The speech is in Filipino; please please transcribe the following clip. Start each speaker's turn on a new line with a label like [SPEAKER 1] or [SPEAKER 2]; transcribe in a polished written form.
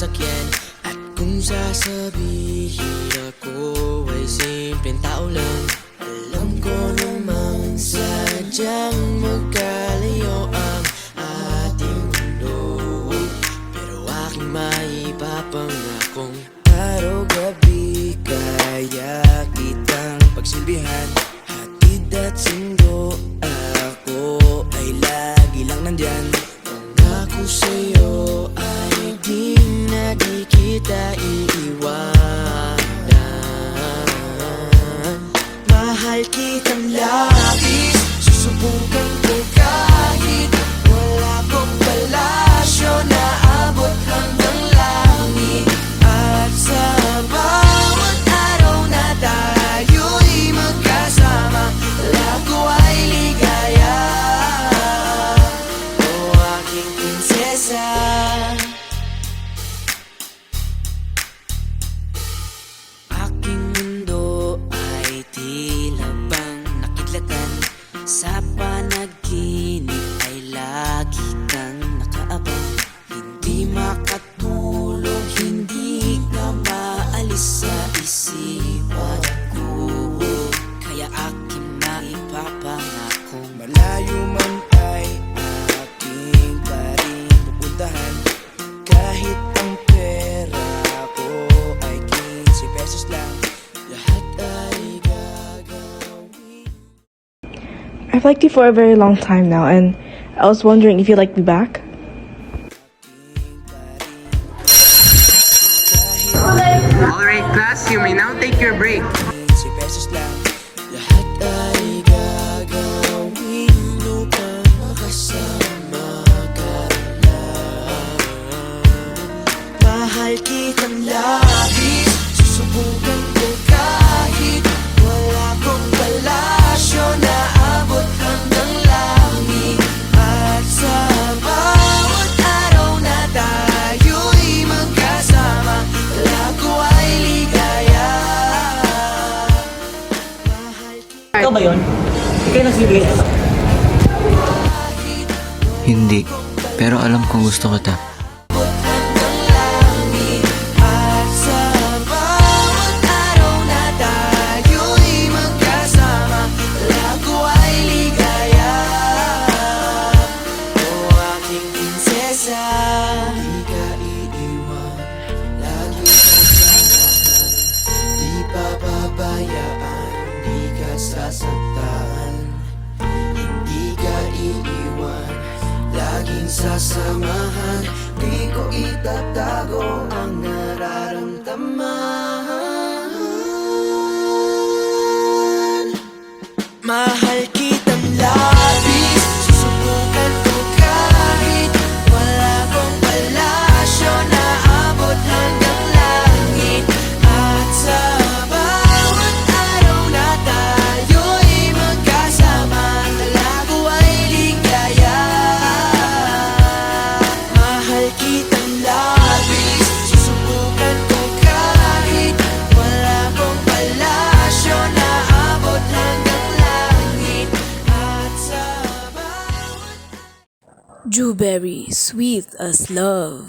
[SPEAKER 1] sasakyan. At kung sasabihin ako ay simpleng tao lang, alam ko namang sadyang magkalayo ang ating mundo. Pero aking maipapangakong araw-gabi kaya kitang pagsilbihan. Hatid at sundo, ako ay lagi lang nandyan. Pangako sa'yo ay di na di kita iiwanan. Mahal kitang labis, susubukan ko kahit wala kong palasyo na abot hanggang langit. At sa bawat araw na tayo'y magkasama, lago ay ligaya. O aking prinsesa, aking mundo ay tila bang nakidlatan. Sa panaginip ay lagi kang nakaabang. Hindi makatulog, hindi ka maalis sa isipan ko. Kaya aking maipapangakong malayo man ay aking pa rin pupuntahan. Kahit ang pera ko ay 15 pesos lang, lahat ay gagawin.
[SPEAKER 2] I've liked you for a very long time now, and I was wondering if you'd like me back.
[SPEAKER 3] Alright class, you may now take your break.
[SPEAKER 1] 15 pesos lang, lahat ay gagawin upang makasama ka lang. Mahal kitang labis, susubukan ko kahit wala kong palasyo na abot hanggang langit. At sa bawat araw na tayo'y magkasama, lago ay ligaya.
[SPEAKER 4] Ikaw ba yun? Ikaw nagsibigay sa
[SPEAKER 5] Hindi, pero alam kong gusto kita.
[SPEAKER 1] Hanggang langit. At sa bawat araw na tayo'y magkasama, lago ay ligaya. O aking prinsesa, di ka iiwan, lagi kasama. Di pababayaan, di ka sasaktan. Hindi ka iiwan, laging sasamahan. Di ko itatago ang nararamdaman. Mahal kitang labis, susubukan ko kahit wala kong palasyo na abot hanggang langit. At sa bawat araw na tayo'y magkasama, lago ay ligaya. Mahal kitang labis, susubukan ko kahit wala kong palasyo na abot hanggang langit. At sa bawat
[SPEAKER 6] Jewberry, sweet as love.